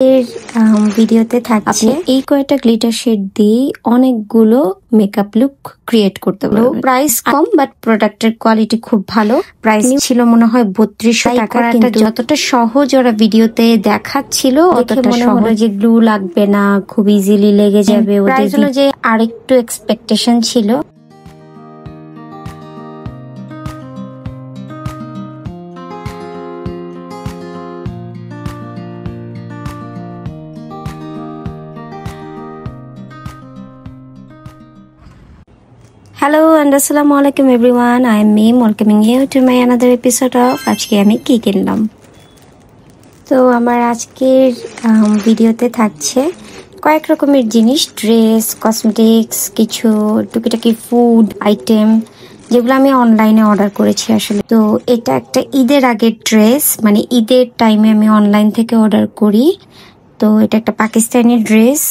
এর ভিডিওতে থাকছে এই কয়টা গ্লিটার শেড দিয়ে অনেকগুলো মেকআপ লুক ক্রিয়েট করতে পারবেন। প্রাইস কম বাট প্রোডাক্টের কোয়ালিটি খুব ভালো। প্রাইস ছিল মনে হয় 3200 টাকা, কিন্তু যতটা সহজ ওরা ভিডিওতে দেখাচ্ছিল অতটা মনে হলো যে গ্লু লাগবে না, খুব ইজিলি লেগে যাবে। প্রাইস অনুযায়ী আরেকটু এক্সপেকটেশন ছিল। Hello and assalamu alaikum everyone. I am Mim welcoming you to my another episode of আজকে আমি কি কিনলাম। তো আমার আজকের ভিডিওতে থাকছে কয়েক রকমের জিনিস, ড্রেস, কসমেটিক্স, কিছু টুকিটাকি ফুড আইটেম যেগুলো আমি অনলাইনে অর্ডার করেছি আসলে। তো এটা একটা ঈদের আগের ড্রেস, মানে ঈদের টাইমে আমি অনলাইন থেকে অর্ডার করি। তো এটা একটা পাকিস্তানি ড্রেস।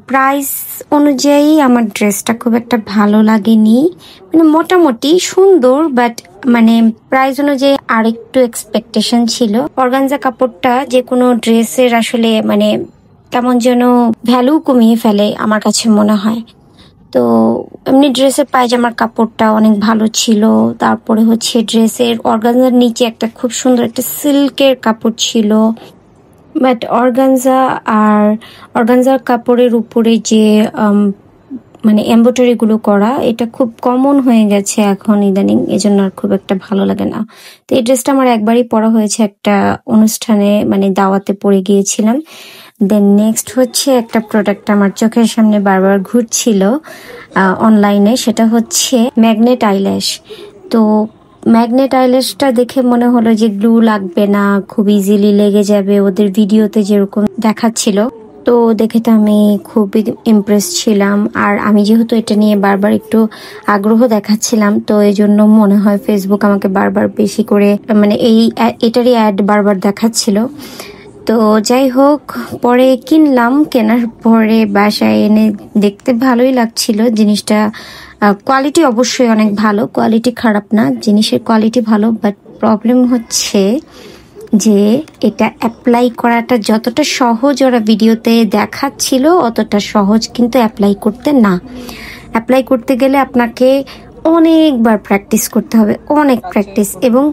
প্রাইস অনুযায়ী আমার ড্রেসটা খুব একটা ভালো লাগেনি, মানে মোটামুটি সুন্দর, বাট মানে প্রাইস অনুযায়ী আরেকটু এক্সপেকটেশন ছিল। অর্গানজা কাপড়টা যে কোনো ড্রেসের আসলে মানে কেমন যেন ভ্যালু কমিয়ে ফেলে আমার কাছে মনে হয়। তো এমনি ড্রেসের পায়জামার কাপড়টা অনেক ভালো ছিল। তারপরে হচ্ছে ড্রেসের অর্গানজার নিচে একটা খুব সুন্দর একটা সিল্কের কাপড় ছিল, বাট অর্গানজার কাপড়ের উপরে যে মানে এমব্রয়ডারি গুলো করা, এটা খুব কমন হয়ে গেছে এখন ইদানিং, এজন্য আর খুব একটা ভালো লাগে না। তো এই ড্রেসটা আমার একবারই পরা হয়েছে, একটা অনুষ্ঠানে মানে দাওয়াতে পরে গিয়েছিলাম। দেন নেক্সট হচ্ছে একটা প্রোডাক্ট আমার চোখের সামনে বারবার ঘুরছিল অনলাইনে, সেটা হচ্ছে ম্যাগনেট আইল্যাশ। তো ম্যাগনেট আইল্যাশটা দেখে মনে হলো যে গ্লু লাগবে না, খুব ইজিলি লেগে যাবে, ওদের ভিডিওতে যেরকম দেখাচ্ছিল। তো দেখে তো আমি খুবই ইমপ্রেস ছিলাম। আর আমি যেহেতু এটা নিয়ে বারবার একটু আগ্রহ দেখাচ্ছিলাম, তো এই জন্য মনে হয় ফেসবুক আমাকে বারবার বেশি করে মানে এটারই অ্যাড বারবার দেখাচ্ছিল। তো যাই হোক, পরে কিনলাম। কেনার পরে বাসায় এনে দেখতে ভালোই লাগছিল জিনিসটা। কোয়ালিটি অবশ্যই অনেক ভালো, কোয়ালিটি খারাপ না, জিনিসের কোয়ালিটি ভালো। বাট প্রবলেম হচ্ছে যে এটা অ্যাপ্লাই করাটা যতটা সহজ ওরা ভিডিওতে দেখাচ্ছিল অতটা সহজ কিন্তু অ্যাপ্লাই করতে না। অ্যাপ্লাই করতে গেলে আপনাকে অনেকবার প্র্যাকটিস করতে হবে, অনেক প্র্যাকটিস, এবং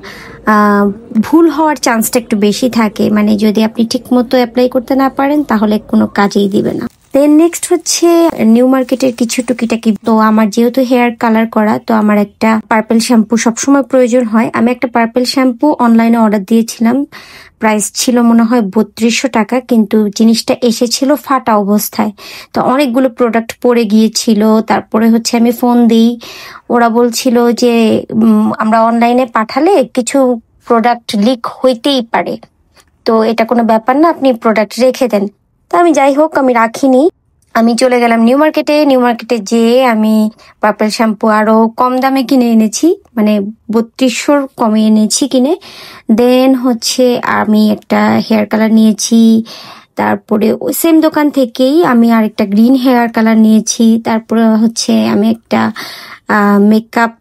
ভুল হওয়ার চান্সটা একটু বেশি থাকে। মানে যদি আপনি ঠিক মতো অ্যাপ্লাই করতে না পারেন তাহলে কোনো কাজেই দিবে না। দেন নেক্সট হচ্ছে নিউ মার্কেটের কিছু টুকিটাকি। তো আমার যেহেতু হেয়ার কালার করা, তো আমার একটা পার্পল শ্যাম্পু সবসময় প্রয়োজন হয়। আমি একটা পার্পল শ্যাম্পু অনলাইনে অর্ডার দিয়েছিলাম, প্রাইস ছিল মনে হয় 3200 টাকা, কিন্তু জিনিসটা এসেছিল ফাটা অবস্থায়। তো অনেকগুলো প্রোডাক্ট পড়ে গিয়েছিল। তারপরে হচ্ছে আমি ফোন দিই, ওরা বলছিল যে আমরা অনলাইনে পাঠালে কিছু প্রোডাক্ট লিক হইতেই পারে, তো এটা কোনো ব্যাপার না, আপনি প্রোডাক্ট রেখে দেন। তো আমি যাই হোক, আমি রাখিনি, আমি চলে গেলাম নিউ মার্কেটে যেয়ে আমি পার্পল শ্যাম্পু আরো কম দামে কিনে এনেছি, মানে 3200 কমে এনেছি কিনে। দেন হচ্ছে আমি একটা হেয়ার কালার নিয়েছি, তারপরে ওই সেম দোকান থেকেই আমি আরেকটা গ্রিন হেয়ার কালার নিয়েছি। তারপরে হচ্ছে আমি একটা মেকআপ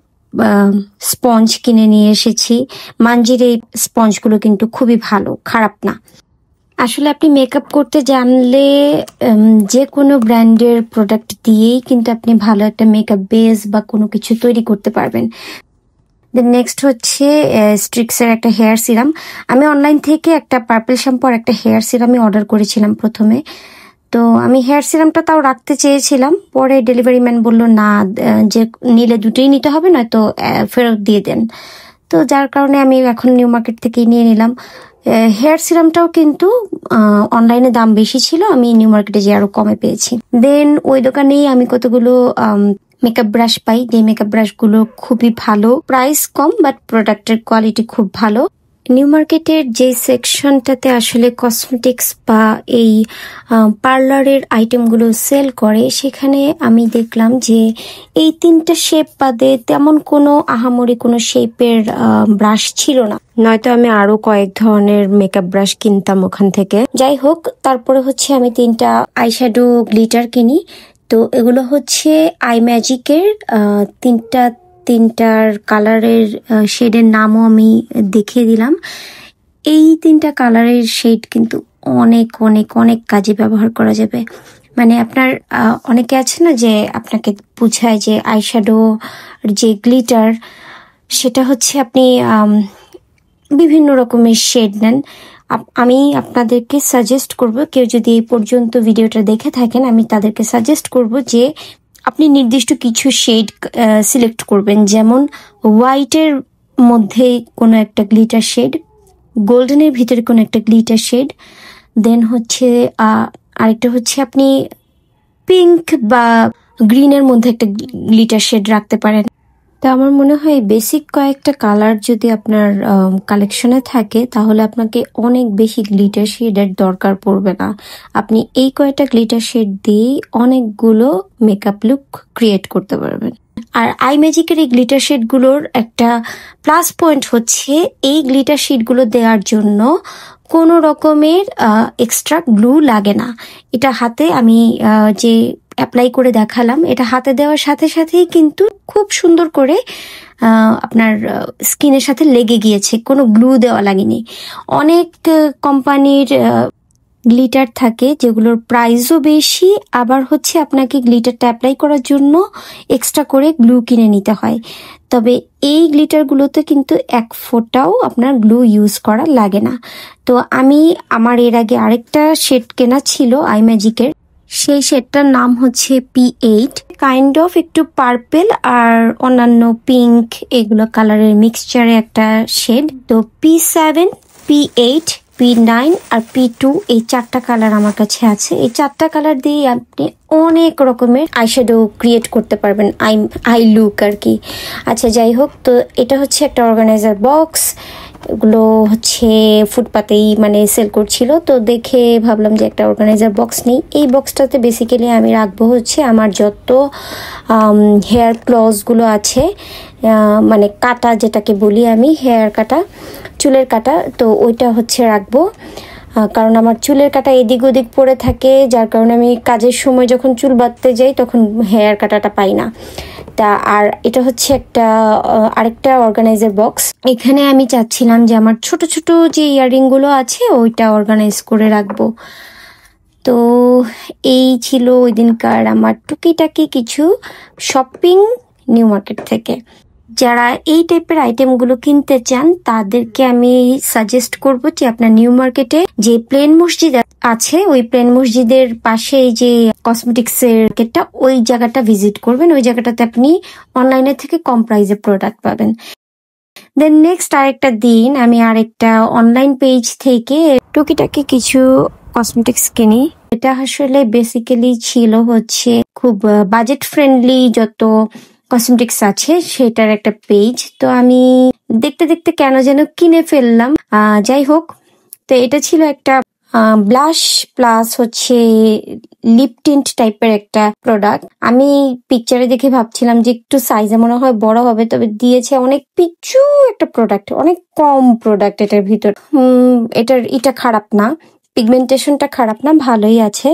স্পঞ্জ কিনে নিয়ে এসেছি। মানজির এই স্পঞ্জগুলো কিন্তু খুবই ভালো, খারাপ না। আসলে আপনি মেকআপ করতে জানলে যে কোনো ব্র্যান্ডের প্রোডাক্ট দিয়েই কিন্তু আপনি ভালো একটা মেকআপ বেস বা কোনো কিছু তৈরি করতে পারবেন। দেন নেক্সট হচ্ছে স্ট্রিক্সের একটা হেয়ার সিরাম। আমি অনলাইন থেকে একটা পার্পল শ্যাম্পু আর একটা হেয়ার সিরামই অর্ডার করেছিলাম প্রথমে। তো আমি হেয়ার সিরামটা তাও রাখতে চেয়েছিলাম, পরে ডেলিভারি ম্যান বললো না, যে নিলে দুটোই নিতে হবে, নয়তো ফেরত দিয়ে দেন। তো যার কারণে আমি এখন নিউ মার্কেট থেকেই নিয়ে নিলাম। হেয়ার সিরামটাও কিন্তু অনলাইনে দাম বেশি ছিল, আমি নিউ মার্কেটে যে আরো কমে পেয়েছি। দেন ওই দোকানেই আমি কতগুলো মেকআপ ব্রাশ পাই, যে মেকআপ ব্রাশ গুলো খুবই ভালো, প্রাইস কম বাট প্রোডাক্টের কোয়ালিটি খুব ভালো। নিউ মার্কেটের যে সেকশনটাতে আসলে কসমেটিক্স বা এই পার্লারের আইটেমগুলো সেল করে, সেখানে আমি দেখলাম যে এই 3টা শেপ বাদে তেমন কোনো আহামরি কোনো শেপের ব্রাশ ছিল না, নয়তো আমি আরো কয়েক ধরনের মেকআপ ব্রাশ কিনতাম ওখান থেকে। যাই হোক, তারপরে হচ্ছে আমি 3টা আইশ্যাডো গ্লিটার কিনি। তো এগুলো হচ্ছে আই ম্যাজিকের তিনটার কালারের শেডের নামও আমি দেখিয়ে দিলাম। এই 3টা কালারের শেড কিন্তু অনেক অনেক অনেক কাজে ব্যবহার করা যাবে। মানে আপনার অনেকে আছে না যে আপনাকে বুঝায় যে আইশ্যাডো যে গ্লিটার সেটা হচ্ছে আপনি বিভিন্ন রকমের শেড নেন। আমি আপনাদেরকে সাজেস্ট করব, কেউ যদি এই পর্যন্ত ভিডিওটা দেখে থাকেন, আমি তাদেরকে সাজেস্ট করব যে আপনি নির্দিষ্ট কিছু শেড সিলেক্ট করবেন, যেমন হোয়াইটের মধ্যে কোনো একটা গ্লিটার শেড, গোল্ডেনের ভিতরে কোনো একটা গ্লিটার শেড, দেন হচ্ছে আরেকটা হচ্ছে আপনি পিঙ্ক বা গ্রিনের মধ্যে একটা গ্লিটার শেড রাখতে পারেন। তো আমার মনে হয় বেসিক কয়েকটা কালার যদি আপনার কালেকশনে থাকে তাহলে আপনাকে অনেক বেশি গ্লিটার শেডের দরকার পড়বে না। আপনি এই কয়েকটা গ্লিটার শেড দিয়েই অনেকগুলো মেকআপ লুক ক্রিয়েট করতে পারবেন। আর আই ম্যাজিকের এই গ্লিটার শেডগুলোর একটা প্লাস পয়েন্ট হচ্ছে এই গ্লিটার শেডগুলো দেওয়ার জন্য কোনো রকমের এক্সট্রা গ্লু লাগে না। এটা হাতে আমি যে অ্যাপ্লাই করে দেখালাম, এটা হাতে দেওয়ার সাথে সাথেই কিন্তু খুব সুন্দর করে আপনার স্কিনের সাথে লেগে গিয়েছে, কোনো গ্লু দেওয়া লাগেনি। অনেক কোম্পানির গ্লিটার থাকে যেগুলোর প্রাইসও বেশি, আবার হচ্ছে আপনাকে গ্লিটারটা অ্যাপ্লাই করার জন্য এক্সট্রা করে গ্লু কিনে নিতে হয়। তবে এই গ্লিটারগুলোতে কিন্তু এক ফোঁটাও আপনার গ্লু ইউজ করা লাগে না। তো আমার এর আগে আরেকটা শেড কেনা ছিল আই ম্যাজিকের, সেই শেডটার নাম হচ্ছে P8, কাইন্ড অফ একটু পার্পেল আর অন্যান্য পিঙ্ক এগুলো কালারের মিক্সচারে একটা শেড। তো P7, P8, P9 আর P2 এই 4টা কালার আমার কাছে আছে। এই 4টা কালার দিয়ে আপনি অনেক রকমের আইশ্যাডো ক্রিয়েট করতে পারবেন, আই লুক আর কি। আচ্ছা যাই হোক, তো এটা হচ্ছে একটা অর্গানাইজার বক্স। এগুলো হচ্ছে ফুটপাতেই মানে সেল করছিল, তো দেখে ভাবলাম যে একটা অর্গানাইজার বক্স নেই। এই বক্সটাতে বেসিক্যালি আমি রাখবো হচ্ছে আমার যত হেয়ার ক্লজগুলো আছে, মানে কাটা যেটাকে বলি আমি, হেয়ার কাটা, চুলের কাটা, তো ওইটা হচ্ছে রাখবো। কারণ আমার চুলের কাটা এদিক ওদিক পড়ে থাকে, যার কারণে আমি কাজের সময় যখন চুল বাঁধতে যাই তখন হেয়ার কাটাটা পাই না। আর এটা হচ্ছে আরেকটা অর্গানাইজার বক্স। এখানে আমি চাচ্ছিলাম যে আমার ছোট ছোট যে ইয়াররিংগুলো আছে ওইটা অর্গানাইজ করে রাখবো। তো এই ছিল ওই দিনকার আমার টুকিটাকি কিছু শপিং নিউ মার্কেট থেকে। যারা এই টাইপের আইটেমগুলো কিনতে চান তাদেরকে আমি সাজেস্ট করব যে আপনার নিউ মার্কেটে যে প্লেন মসজিদ আছে ওই প্লেন মসজিদের পাশে যে কসমেটিক্স এর মার্কেটটা, ওই জায়গাটা ভিজিট করবেন। ওই জায়গাটাতে আপনি অনলাইনে থেকে কম প্রাইসে প্রোডাক্ট পাবেন। দেন নেক্সট আরেকটা দিন আমি আরেকটা অনলাইন পেজ থেকে টুকিটাকি কিছু কসমেটিক্স কিনি। এটা আসলে বেসিক্যালি ছিল হচ্ছে খুব বাজেট ফ্রেন্ডলি যত কসমেটিক্স আছে সেটার একটা পেজ। তো আমি দেখতে দেখতে কেন যেন কিনে ফেললাম। যাই হোক, তো এটা ছিল একটা ব্লাশ প্লাস হচ্ছে লিপ টিন্ট টাইপের একটা প্রোডাক্ট। আমি পিকচারে দেখে ভাবছিলাম যে একটু সাইজে মনে হয় বড় হবে, তবে দিয়েছে অনেক পিচ্ছু একটা প্রোডাক্ট, অনেক কম প্রোডাক্ট এটার ভিতর। এটা খারাপ না, পিগমেন্টেশনটা খারাপ না, ভালোই আছে।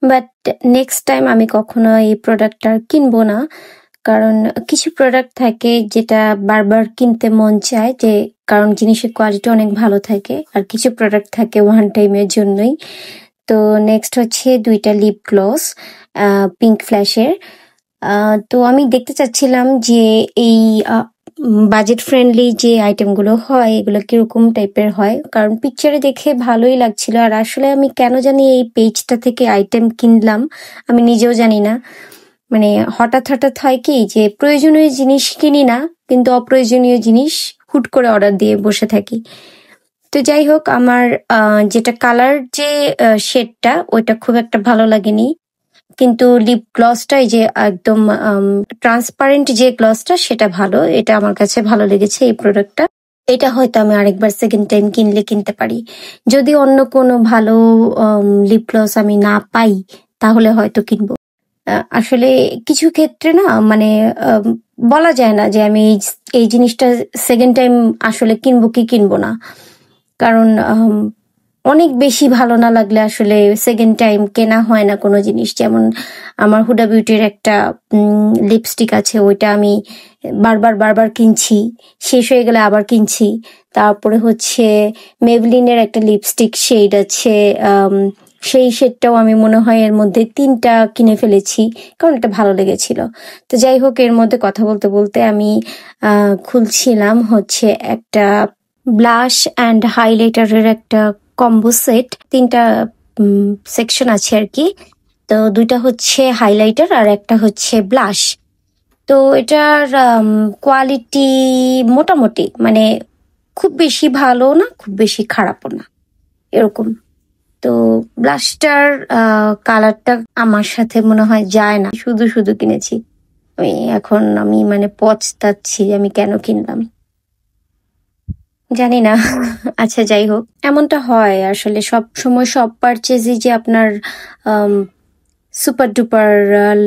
বাট নেক্সট টাইম আমি কখনো এই প্রোডাক্টটা কিনবো না, কারণ কিছু প্রোডাক্ট থাকে যেটা বারবার কিনতে মন চায়, যে কারণ জিনিসের কোয়ালিটি অনেক ভালো থাকে, আর কিছু প্রোডাক্ট থাকে ওয়ান টাইমের জন্যই। তো নেক্সট হচ্ছে 2টা লিপ গ্লস পিঙ্ক ফ্ল্যাশের। তো আমি দেখতে চাচ্ছিলাম যে এই বাজেট ফ্রেন্ডলি যে আইটেমগুলো হয় এগুলো কিরকম টাইপের হয়, কারণ পিকচারে দেখে ভালোই লাগছিল। আর আসলে আমি কেন জানি এই পেজটা থেকে আইটেম কিনলাম আমি নিজেও জানি না। মানে হঠাৎ হঠাৎ হয় কি যে প্রয়োজনীয় জিনিস কিনি না, কিন্তু অপ্রয়োজনীয় জিনিস হুট করে অর্ডার দিয়ে বসে থাকি। তো যাই হোক, আমার যেটা কালার যে শেডটা ওইটা খুব একটা ভালো লাগেনি, কিন্তু লিপ গ্লসটা এই যে একদম ট্রান্সপারেন্ট যে গ্লসটা সেটা ভালো, এটা আমার কাছে ভালো লেগেছে এই প্রোডাক্টটা। এটা হয়তো আমি আরেকবার সেকেন্ড টাইম কিনলে কিনতে পারি। যদি অন্য কোনো ভালো লিপ গ্লস আমি না পাই তাহলে হয়তো কিনবো। আসলে কিছু ক্ষেত্রে না মানে বলা যায় না যে আমি এই জিনিসটা সেকেন্ড টাইম আসলে কিনবো কি কিনবো না, কারণ অনেক বেশি ভালো না লাগলে আসলে সেকেন্ড টাইম কেনা হয় না কোনো জিনিস। যেমন আমার হুডা বিউটির একটা লিপস্টিক আছে, ওইটা আমি বারবার বারবার কিনছি, শেষ হয়ে গেলে আবার কিনছি। তারপরে হচ্ছে মেবলিনের একটা লিপস্টিক শেড আছে, সেই শেডটাও আমি মনে হয় এর মধ্যে 3টা কিনে ফেলেছি, কারণ এটা ভালো লেগেছিল। তো যাই হোক, এর মধ্যে কথা বলতে বলতে আমি খুলছিলাম হচ্ছে একটা ব্লাশ অ্যান্ড হাইলাইটারের একটা কম্বো সেট। 3টা সেকশন আছে আর কি। তো 2টা হচ্ছে হাইলাইটার আর একটা হচ্ছে ব্লাশ। তো এটার কোয়ালিটি মোটামুটি, মানে খুব বেশি ভালো না, খুব বেশি খারাপও না, এরকম। তো ব্লাশটার কালারটা আমার সাথে মনে হয় যায় না, শুধু শুধু কিনেছি। আমি মানে পচতাচ্ছি আমি কেন কিনলাম, জানি না। আচ্ছা, যাই হোক, এমনটা হয় আসলে সব সময়, সব পারচেজই যে আপনার সুপার ডুপার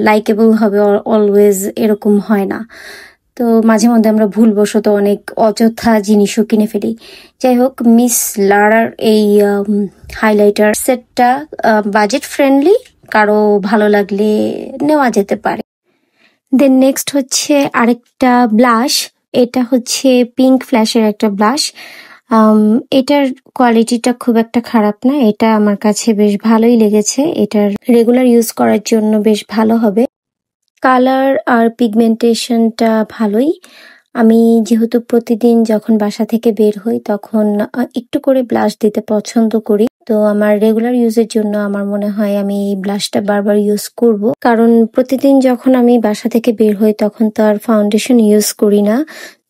লাইকেবল হবে অলওয়েজ, এরকম হয় না। তো মাঝে মধ্যে আমরা ভুলবশত অনেক অযথা জিনিসও কিনে ফেলি। যাই হোক, মিস লারার এই হাইলাইটার সেটটা বাজেট ফ্রেন্ডলি, কারো ভালো লাগলে নেওয়া যেতে পারে। দেন নেক্সট হচ্ছে আরেকটা ব্লাশ। এটা হচ্ছে পিঙ্ক ফ্ল্যাশের একটা ব্লাশ। এটার কোয়ালিটিটা খুব একটা খারাপ না, এটা আমার কাছে বেশ ভালোই লেগেছে। এটার রেগুলার ইউজ করার জন্য বেশ ভালো হবে। কালার আর পিগমেন্টেশনটা ভালোই। আমি যেহেতু প্রতিদিন যখন বাসা থেকে বের হই তখন একটু করে ব্লাশ দিতে পছন্দ করি। তো আমার রেগুলার ইউজের জন্য আমার মনে হয় আমি এই ব্লাশটা বারবার ইউজ করব, কারণ প্রতিদিন যখন আমি বাসা থেকে বের হই তখন তো আর ফাউন্ডেশন ইউজ করি না।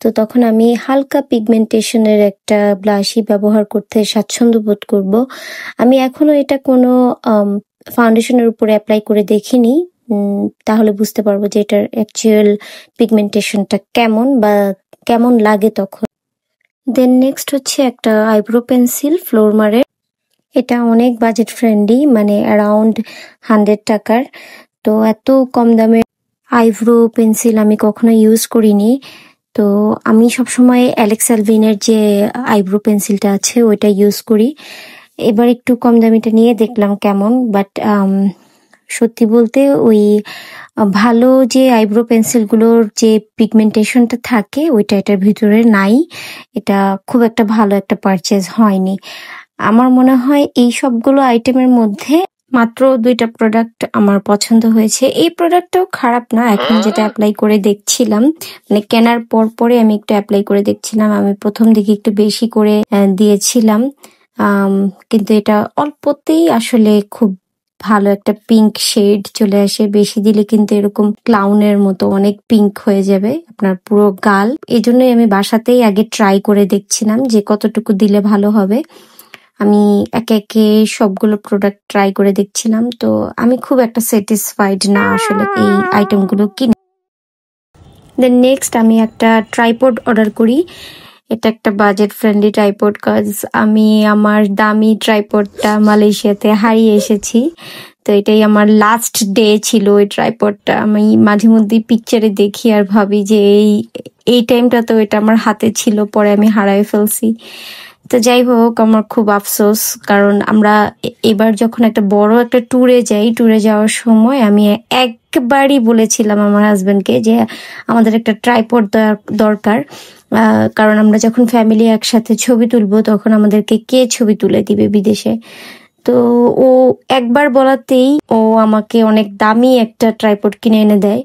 তো তখন আমি হালকা পিগমেন্টেশনের একটা ব্লাশই ব্যবহার করতে স্বাচ্ছন্দ্য বোধ করব। আমি এখনো এটা কোনো ফাউন্ডেশনের উপরে অ্যাপ্লাই করে দেখিনি, তাহলে বুঝতে পারবো যে এটার অ্যাকচুয়াল পিগমেন্টেশনটা কেমন বা কেমন লাগে তখন। দেন নেক্সট হচ্ছে একটা আইব্রো পেন্সিল ফ্লোরমারের। এটা অনেক বাজেট ফ্রেন্ডলি, মানে অ্যারাউন্ড 100 টাকার। তো এত কম দামে আইব্রো পেন্সিল আমি কখনো ইউজ করিনি। তো আমি সবসময় অ্যালেক্স অ্যালভিনের যে আইব্রো পেন্সিলটা আছে ওইটা ইউজ করি। এবার একটু কম দামিটা নিয়ে দেখলাম কেমন, বাট সত্যি বলতে ওই ভালো যে আইব্রো পেন্সিলগুলোর যে পিগমেন্টেশনটা থাকে ওইটা এটার ভিতরে নাই। এটা খুব একটা ভালো একটা পারচেজ হয়নি। আমার মনে হয় এই সবগুলো আইটেমের মধ্যে মাত্র 2টা প্রোডাক্ট আমার পছন্দ হয়েছে। এই প্রোডাক্টটাও খারাপ না, এখন যেটা অ্যাপ্লাই করে দেখছিলাম, মানে কেনার পরে আমি একটু অ্যাপ্লাই করে দেখছিলাম। আমি প্রথম দিকে একটু বেশি করে দিয়েছিলাম, কিন্তু এটা অল্পতেই আসলে খুব ভালো একটা পিঙ্ক শেড চলে আসে। বেশি দিলে কিন্তু এরকম ক্লাউনের মতো অনেক পিঙ্ক হয়ে যাবে আপনার পুরো গাল। এই জন্যই আমি বাসাতেই আগে ট্রাই করে দেখছিলাম যে কতটুকু দিলে ভালো হবে। আমি একে একে সবগুলো প্রোডাক্ট ট্রাই করে দেখছিলাম। তো আমি খুব একটা স্যাটিসফাইড না আসলে এই আইটেমগুলো কিনে। দেন নেক্সট আমি একটা ট্রাইপড অর্ডার করি। এটা একটা বাজেট ফ্রেন্ডলি ট্রাইপড, কাজ আমি আমার দামি ট্রাইপডটা মালয়েশিয়াতে হারিয়ে এসেছি। তো এটাই আমার লাস্ট ডে ছিল ওই ট্রাইপডটা। আমি মাঝে মধ্যে পিকচারে দেখি আর ভাবি যে এই টাইমটা তো এটা আমার হাতে ছিল, পরে আমি হারাই ফেলছি। তো যাই হোক, আমার খুব আফসোস, কারণ আমরা এবার যখন একটা বড় একটা ট্যুরে যাই, ট্যুরে যাওয়ার সময় আমি একবারই বলেছিলাম আমার হাজবেন্ডকে যে আমাদের একটা ট্রাইপড দরকার, কারণ আমরা যখন ফ্যামিলি একসাথে ছবি তুলবো তখন আমাদেরকে কে ছবি তুলে দিবে বিদেশে। তো ও একবার বলাতেই ও আমাকে অনেক দামি একটা ট্রাইপড কিনে এনে দেয়,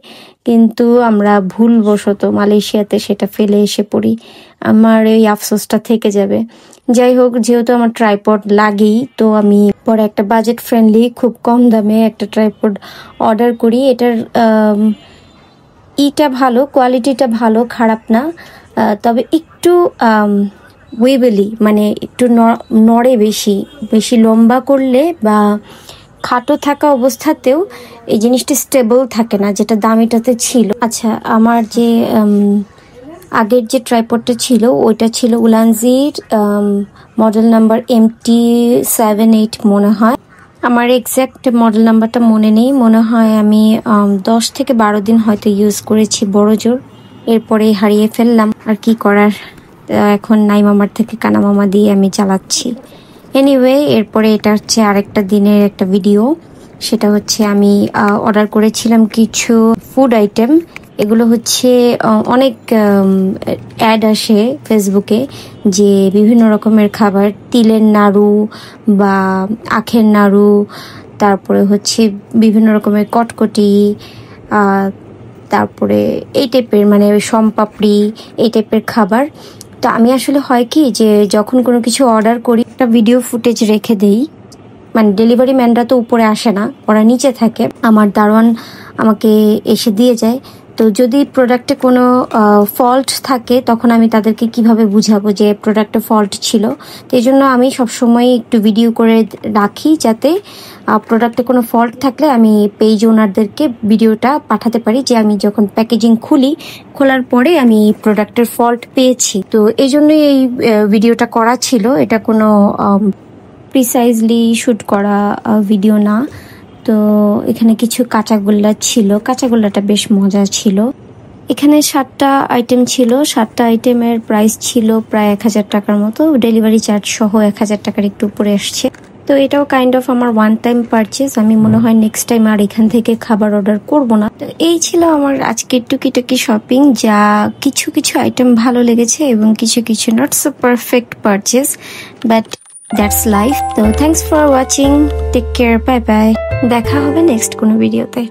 কিন্তু আমরা ভুলবশত মালয়েশিয়াতে সেটা ফেলে এসে পড়ি। আমার এই আফসোসটা থেকে যাবে। যাই হোক, যেহেতু আমার ট্রাইপড লাগেই, তো আমি পরে একটা বাজেট ফ্রেন্ডলি খুব কম দামে একটা ট্রাইপড অর্ডার করি। এটার ইটা ভালো, কোয়ালিটিটা ভালো, খারাপ না, তবে একটু ওয়েবেলি, মানে একটু নড়ে বেশি। বেশি লম্বা করলে বা খাটো থাকা অবস্থাতেও এই জিনিসটা স্টেবল থাকে না, যেটা দামিটাতে ছিল। আচ্ছা, আমার যে আগের যে ট্রাইপডটা ছিল ওইটা ছিল উলানজির মডেল নাম্বার MT78 মনে হয়। আমার এক্স্যাক্ট মডেল নাম্বারটা মনে নেই, মনে হয় আমি 10 থেকে 12 দিন হয়তো ইউজ করেছি বড় জোর, এরপরে হারিয়ে ফেললাম। আর কি করার, এখন নাই মামার থেকে কানা মামা দিয়ে আমি চালাচ্ছি। এনিওয়ে, এরপরে এটা হচ্ছে আরেকটা দিনের একটা ভিডিও। সেটা হচ্ছে আমি অর্ডার করেছিলাম কিছু ফুড আইটেম। এগুলো হচ্ছে অনেক অ্যাড আসে ফেসবুকে যে বিভিন্ন রকমের খাবার, তিলের নাড়ু বা আখের নাড়ু, তারপরে হচ্ছে বিভিন্ন রকমের কটকটি, তারপরে এই টাইপের মানে সম্পাপড়ি, এই টাইপের খাবার। তো আমি আসলে হয় কি যে যখন কোনো কিছু অর্ডার করি একটা ভিডিও ফুটেজ রেখে দেই, মানে ডেলিভারি ম্যানরা তো উপরে আসে না, ওরা নিচে থাকে, আমার দারোয়ান আমাকে এসে দিয়ে যায়। তো যদি প্রোডাক্টে কোনো ফল্ট থাকে তখন আমি তাদেরকে কিভাবে বুঝাবো যে প্রোডাক্টে ফল্ট ছিল। তো এই জন্য আমি সবসময় একটু ভিডিও করে রাখি যাতে প্রোডাক্টে কোনো ফল্ট থাকলে আমি পেজ ওনারদেরকে ভিডিওটা পাঠাতে পারি যে আমি যখন প্যাকেজিং খোলার পরে আমি প্রোডাক্টের ফল্ট পেয়েছি। তো এই জন্যই এই ভিডিওটা করা ছিল। এটা কোনো প্রিসাইজলি শ্যুট করা ভিডিও না। তো এখানে কিছু কাঁচাগোল্লা ছিল, কাঁচাগোল্লাটা বেশ মজা ছিল। এখানে 7টা আইটেম ছিল, 7টা আইটেমের প্রাইস ছিল প্রায় 1000 টাকার মতো, ডেলিভারি চার্জ সহ 1000 টাকার একটু উপরে আসছে। তো এটাও কাইন্ড অফ আমার ওয়ান টাইম পারচেস। আমি মনে হয় নেক্সট টাইম আর এখান থেকে খাবার অর্ডার করব না। তো এই ছিল আমার আজকের টুকিটাকি শপিং, যা কিছু কিছু আইটেম ভালো লেগেছে এবং কিছু কিছু not so perfect purchase, but that's life. তো thanks for watching, take care, bye bye. দেখা হবে নেক্সট কোনো ভিডিওতে।